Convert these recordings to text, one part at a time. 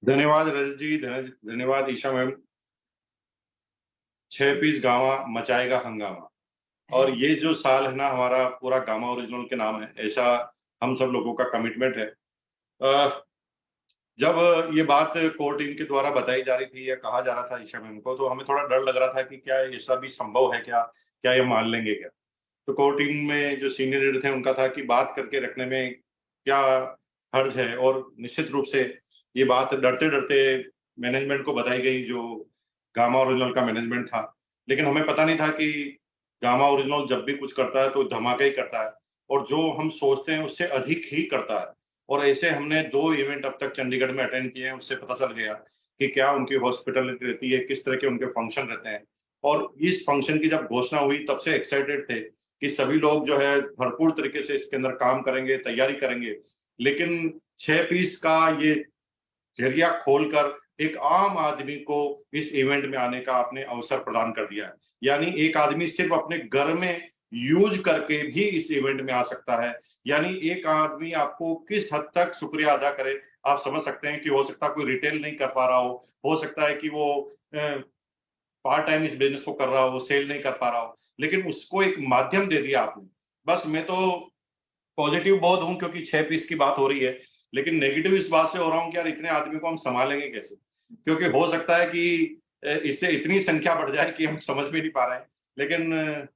धन्यवाद रजत जी, धन्यवाद Isha ma'am. 6 piece gamma मचाएगा हंगामा। और ये जो साल है ना, हमारा पूरा गामा ओरिजिनल के नाम है, ऐसा हम सब लोगों का कमिटमेंट है। जब ये बात कोर टीम के द्वारा बताई जा रही थी या कहा जा रहा था ईशा मैम को, तो हमें थोड़ा डर लग रहा था कि क्या ऐसा भी संभव है, क्या क्या ये मान लेंगे क्या। तो कोर टीम में जो सीनियर लीडर थे उनका था कि बात करके रखने में क्या हर्ज है, और निश्चित रूप से ये बात डरते डरते मैनेजमेंट को बताई गई, जो गामा ओरिजिनल का मैनेजमेंट था। लेकिन हमें पता नहीं था कि गामा ओरिजिनल जब भी कुछ करता है तो धमाका ही करता है, और जो हम सोचते हैं उससे अधिक ही करता है। और ऐसे हमने 2 इवेंट अब तक चंडीगढ़ में अटेंड किए हैं, उससे पता चल गया कि क्या उनकी हॉस्पिटलिटी रहती है, किस तरह के उनके फंक्शन रहते हैं। और इस फंक्शन की जब घोषणा हुई तब से एक्साइटेड थे कि सभी लोग जो है भरपूर तरीके से इसके अंदर काम करेंगे, तैयारी करेंगे। लेकिन 6 पीस का ये जरिया खोलकर एक आम आदमी को इस इवेंट में आने का आपने अवसर प्रदान कर दिया है। यानी एक आदमी सिर्फ अपने घर में यूज करके भी इस इवेंट में आ सकता है। यानी एक आदमी आपको किस हद तक शुक्रिया अदा करे, आप समझ सकते हैं कि हो सकता है कोई रिटेल नहीं कर पा रहा हो सकता है कि वो पार्ट टाइम इस बिजनेस को कर रहा हो, वो सेल नहीं कर पा रहा हो, लेकिन उसको एक माध्यम दे दिया आपने। बस मैं तो पॉजिटिव बहुत हूं क्योंकि 6 पीस की बात हो रही है, लेकिन नेगेटिव इस बात से हो रहा हूँ कि यार इतने आदमी को हम संभालेंगे कैसे, क्योंकि हो सकता है कि इससे इतनी संख्या बढ़ जाए कि हम समझ में नहीं पा रहे हैं। लेकिन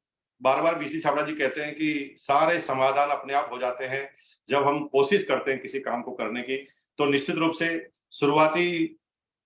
बार बार बीसी छाबड़ा जी कहते हैं कि सारे समाधान अपने आप हो जाते हैं जब हम कोशिश करते हैं किसी काम को करने की। तो निश्चित रूप से शुरुआती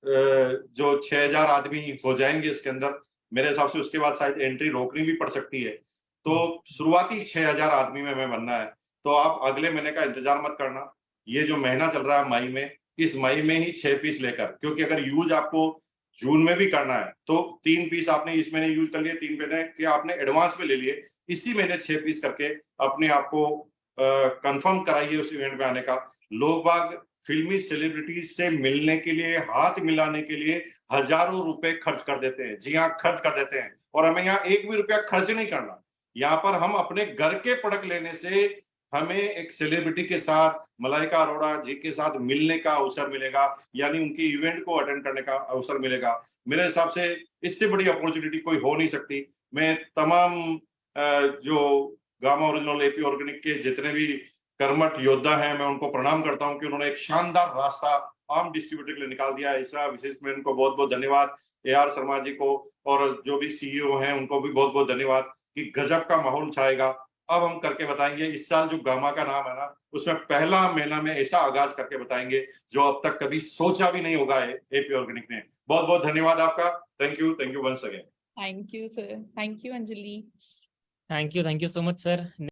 जो 6,000 आदमी हो जाएंगे इसके अंदर, मेरे हिसाब से उसके बाद शायद एंट्री रोकनी भी पड़ सकती है। तो शुरुआती 6,000 आदमी में मैं बनना है। तो आप अगले महीने का इंतजार मत करना, ये जो महीना चल रहा है मई में, इस मई में ही 6 पीस लेकर, क्योंकि अगर यूज आपको जून में भी करना है तो 3 पीस आपने इस महीने यूज कर लिए, 3 महीने के आपने एडवांस में ले लिए, इसी महीने 6 पीस करके अपने आप को कंफर्म कराइए उस इवेंट में आने का। लोग बाग फिल्मी सेलिब्रिटीज से मिलने के लिए, हाथ मिलाने के लिए हजारों रुपए खर्च कर देते हैं। जी हाँ, खर्च कर देते हैं, और हमें यहाँ एक भी रुपया खर्च नहीं करना। यहाँ पर हम अपने घर के प्रोडक्ट लेने से हमें एक सेलिब्रिटी के साथ, मलाइका अरोड़ा जी के साथ मिलने का अवसर मिलेगा, यानी उनकी इवेंट को अटेंड करने का अवसर मिलेगा। मेरे हिसाब से इससे बड़ी अपॉर्चुनिटी कोई हो नहीं सकती। मैं तमाम जो गामा ओरिजिनल एपी ऑर्गेनिक के जितने भी कर्मठ योद्धा हैं, मैं उनको प्रणाम करता हूं कि उन्होंने एक शानदार रास्ता आम डिस्ट्रीब्यूटर के लिए निकाल दिया है। ऐसा विशेष में उनको बहुत बहुत धन्यवाद, AR शर्मा जी को, और जो भी CEO हैं उनको भी बहुत बहुत धन्यवाद कि गजब का माहौल छाएगा। अब हम करके बताएंगे, इस साल जो गामा का नाम है ना, उसमें पहला महीना में ऐसा आगाज करके बताएंगे जो अब तक कभी सोचा भी नहीं होगा एपी ऑर्गेनिक ने। बहुत बहुत धन्यवाद आपका। Thank you once again. Thank you sir, thank you Anjali. Thank you so much sir.